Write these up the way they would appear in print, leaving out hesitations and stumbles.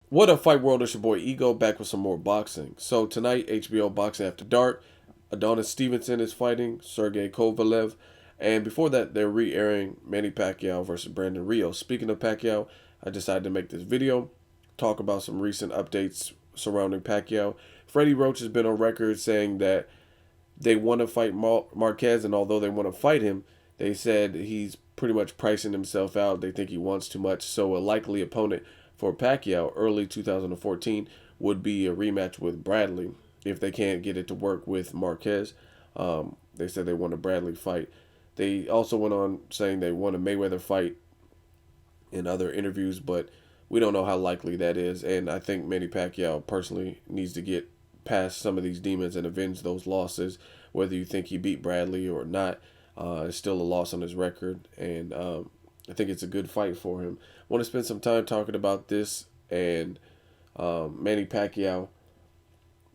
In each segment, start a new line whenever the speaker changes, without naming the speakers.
What up, Fight World? It's your boy Ego back with some more boxing. So tonight, HBO Boxing After Dark, Adonis Stevenson is fighting Sergey Kovalev, and before that, they're re-airing Manny Pacquiao versus Brandon Rios. Speaking of Pacquiao, I decided to make this video, talk about some recent updates surrounding Pacquiao. Freddie Roach has been on record saying that they want to fight Marquez, and although they want to fight him, they said he's pretty much pricing himself out. They think he wants too much. So a likely opponent for Pacquiao early 2014 would be a rematch with Bradley if they can't get it to work with Marquez. They said they want a Bradley fight. They also went on saying they want a Mayweather fight in other interviews, but we don't know how likely that is. And I think Manny Pacquiao personally needs to get past some of these demons and avenge those losses. Whether you think he beat Bradley or not, it's still a loss on his record, and I think it's a good fight for him. I want to spend some time talking about this and Manny Pacquiao.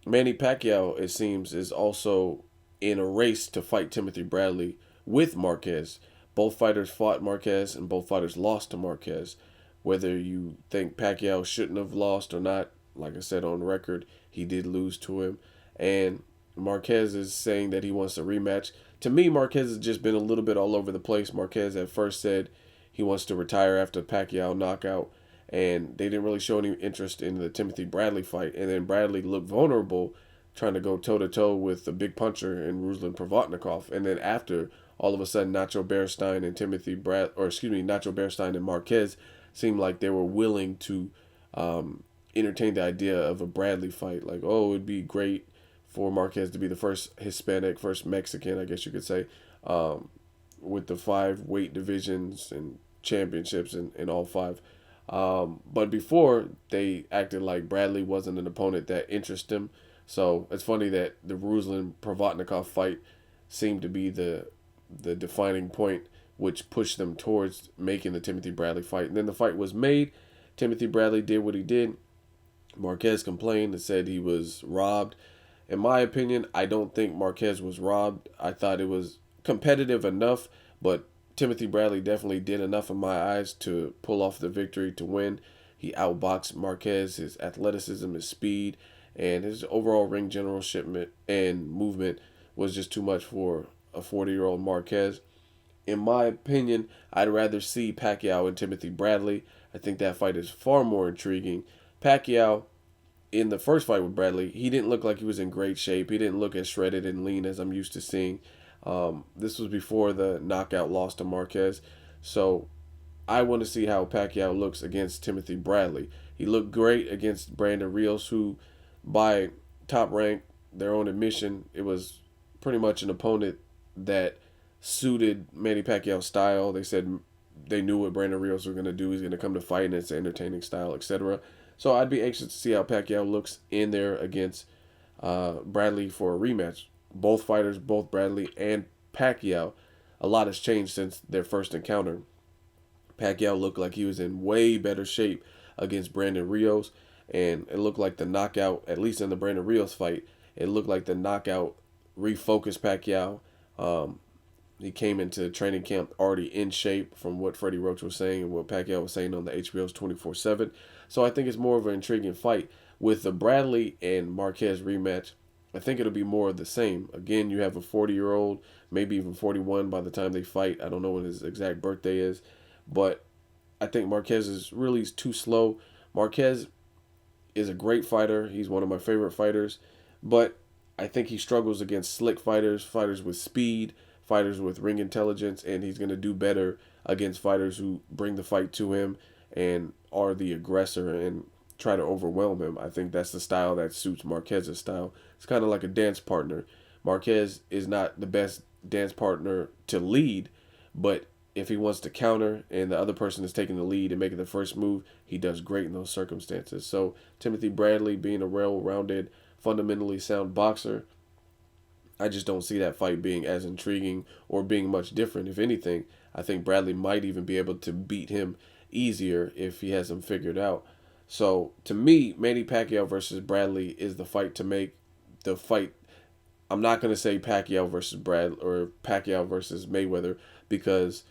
Manny Pacquiao, it seems, is also in a race to fight Timothy Bradley with Marquez. Both fighters fought Marquez, and both fighters lost to Marquez. Whether you think Pacquiao shouldn't have lost or not, like I said on record, he did lose to him. And Marquez is saying that he wants a rematch. To me, Marquez has just been a little bit all over the place. Marquez at first said he wants to retire after Pacquiao knockout, and they didn't really show any interest in the Timothy Bradley fight. And then Bradley looked vulnerable, trying to go toe to toe with the big puncher in Ruslan Provodnikov. And then after, all of a sudden, Nacho Bearstein and Nacho Bearstein and Marquez seemed like they were willing to entertain the idea of a Bradley fight. Like, oh, it'd be great for Marquez to be the first Hispanic, first Mexican, I guess you could say, with the 5 weight divisions and championships in all 5. But before, they acted like Bradley wasn't an opponent that interested him. So it's funny that the Ruslan Provodnikov fight seemed to be the defining point, which pushed them towards making the Timothy Bradley fight. And then the fight was made. Timothy Bradley did what he did. Marquez complained and said he was robbed. In my opinion, I don't think Marquez was robbed. I thought it was competitive enough, but Timothy Bradley definitely did enough in my eyes to pull off the victory to win. He outboxed Marquez. His athleticism, his speed, and his overall ring generalship and movement was just too much for a 40-year-old Marquez. In my opinion, I'd rather see Pacquiao and Timothy Bradley. I think that fight is far more intriguing. Pacquiao, in the first fight with Bradley, he didn't look like he was in great shape. He didn't look as shredded and lean as I'm used to seeing. This was before the knockout loss to Marquez. So I want to see how Pacquiao looks against Timothy Bradley. He looked great against Brandon Rios, who, by top rank, their own admission, it was pretty much an opponent that suited Manny Pacquiao's style. They said they knew what Brandon Rios was going to do. He's going to come to fight, and it's an entertaining style, etc. So I'd be anxious to see how Pacquiao looks in there against Bradley for a rematch. Both fighters, both Bradley and Pacquiao, a lot has changed since their first encounter. Pacquiao looked like he was in way better shape against Brandon Rios, and it looked like the knockout, at least in the Brandon Rios fight, it looked like the knockout refocused Pacquiao. Um, he came into training camp already in shape from what Freddie Roach was saying and what Pacquiao was saying on the HBO's 24/7. So I think it's more of an intriguing fight. With the Bradley and Marquez rematch, I think it'll be more of the same. Again, you have a 40-year-old, maybe even 41 by the time they fight. I don't know when his exact birthday is, but I think Marquez is really too slow. Marquez is a great fighter. He's one of my favorite fighters, but I think he struggles against slick fighters, fighters with speed, fighters with ring intelligence, and he's going to do better against fighters who bring the fight to him and are the aggressor and try to overwhelm him. I think that's the style that suits Marquez's style. It's kind of like a dance partner. Marquez is not the best dance partner to lead, but if he wants to counter and the other person is taking the lead and making the first move, he does great in those circumstances. So Timothy Bradley being a well-rounded, fundamentally sound boxer, I just don't see that fight being as intriguing or being much different. If anything, I think Bradley might even be able to beat him easier if he has him figured out. So to me, Manny Pacquiao versus Bradley is the fight to make. The fight. I'm not going to say Pacquiao versus Brad or Pacquiao versus Mayweather, because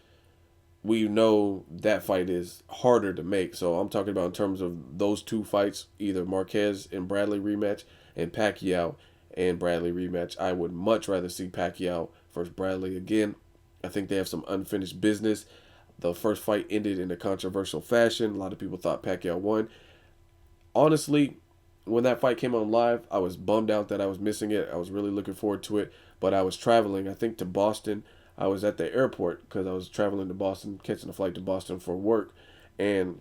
we know that fight is harder to make. So I'm talking about in terms of those two fights, either Marquez and Bradley rematch and Pacquiao and Bradley rematch. I would much rather see Pacquiao versus Bradley again. I think they have some unfinished business. The first fight ended in a controversial fashion. A lot of people thought Pacquiao won. Honestly, when that fight came on live, I was bummed out that I was missing it. I was really looking forward to it, but I was traveling, I think, to Boston. I was at the airport because I was traveling to Boston, catching a flight to Boston for work, and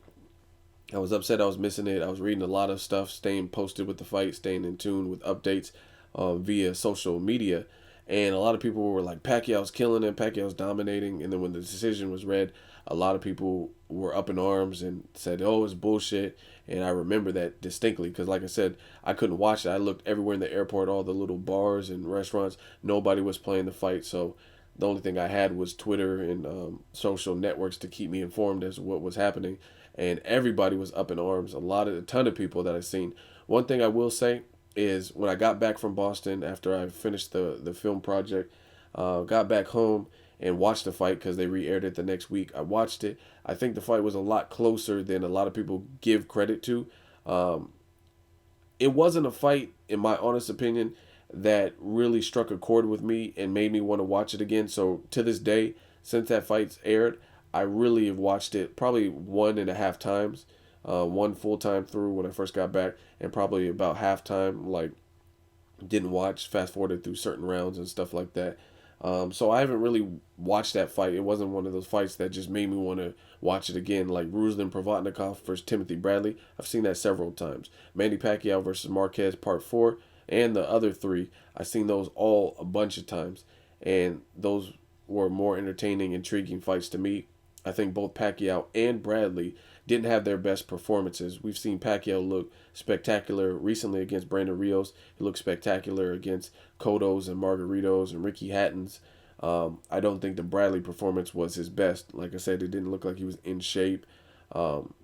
I was upset I was missing it. I was reading a lot of stuff, staying posted with the fight, staying in tune with updates via social media. And a lot of people were like, Pacquiao's killing him, Pacquiao's dominating. And then when the decision was read, a lot of people were up in arms and said, oh, it's bullshit. And I remember that distinctly because, like I said, I couldn't watch it. I looked everywhere in the airport, all the little bars and restaurants. Nobody was playing the fight. So the only thing I had was Twitter and social networks to keep me informed as to what was happening. And everybody was up in arms. A ton of people that I've seen. One thing I will say is when I got back from Boston after I finished the film project, got back home and watched the fight because they re-aired it the next week. I watched it. I think the fight was a lot closer than a lot of people give credit to. Um, it wasn't a fight, in my honest opinion, that really struck a chord with me and made me want to watch it again. So to this day, since that fight's aired, I really have watched it probably 1.5 times. One full time through when I first got back, and probably about halftime, like didn't watch, fast forwarded through certain rounds and stuff like that. So I haven't really watched that fight. It wasn't one of those fights that just made me want to watch it again, like Ruslan Provodnikov versus Timothy Bradley. I've seen that several times. Manny Pacquiao versus Marquez Part 4, and the other three. I've seen those all a bunch of times, and those were more entertaining, intriguing fights to me. I think both Pacquiao and Bradley didn't have their best performances. We've seen Pacquiao look spectacular recently against Brandon Rios. He looked spectacular against Cotto's and Margaritos and Ricky Hatton's. I don't think the Bradley performance was his best. Like I said, it didn't look like he was in shape. Um,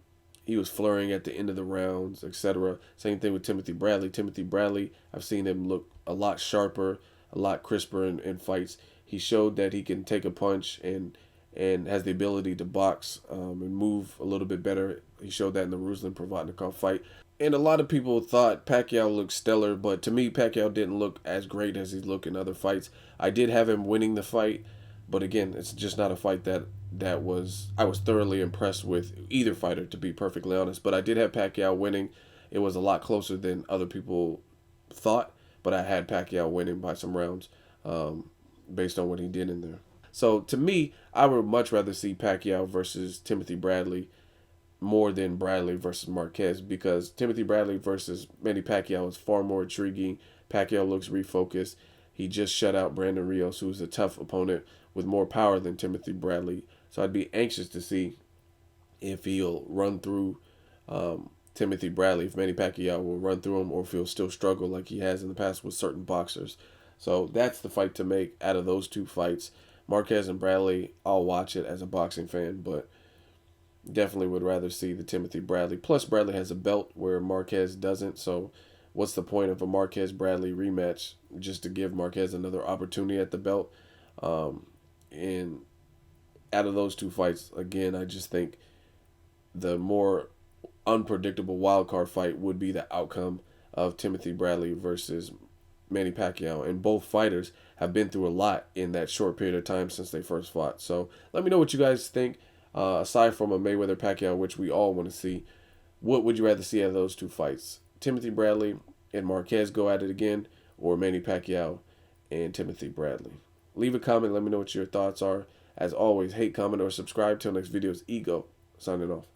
he was flurrying at the end of the rounds, etc. Same thing with Timothy Bradley. Timothy Bradley, I've seen him look a lot sharper, a lot crisper in fights. He showed that he can take a punch and has the ability to box and move a little bit better. He showed that in the Ruslan Provodnikov fight. And a lot of people thought Pacquiao looked stellar, but to me, Pacquiao didn't look as great as he's looked in other fights. I did have him winning the fight, but again, it's just not a fight that was I was thoroughly impressed with either fighter, to be perfectly honest. But I did have Pacquiao winning. It was a lot closer than other people thought, but I had Pacquiao winning by some rounds based on what he did in there. So to me, I would much rather see Pacquiao versus Timothy Bradley more than Bradley versus Marquez, because Timothy Bradley versus Manny Pacquiao is far more intriguing. Pacquiao looks refocused. He just shut out Brandon Rios, who's a tough opponent with more power than Timothy Bradley. So I'd be anxious to see if he'll run through Timothy Bradley, if Manny Pacquiao will run through him, or if he'll still struggle like he has in the past with certain boxers. So that's the fight to make out of those two fights. Marquez and Bradley, I'll watch it as a boxing fan, but definitely would rather see the Timothy Bradley. Plus, Bradley has a belt where Marquez doesn't, so what's the point of a Marquez-Bradley rematch just to give Marquez another opportunity at the belt? And out of those two fights, again, I just think the more unpredictable wild card fight would be the outcome of Timothy Bradley versus Manny Pacquiao. And both fighters have been through a lot in that short period of time since they first fought. So let me know what you guys think. Aside from a Mayweather Pacquiao, which we all want to see, what would you rather see out of those two fights? Timothy Bradley and Marquez go at it again, or Manny Pacquiao and Timothy Bradley? Leave a comment. Let me know what your thoughts are. As always, hate, comment, or subscribe. Till next video is Ego, signing off.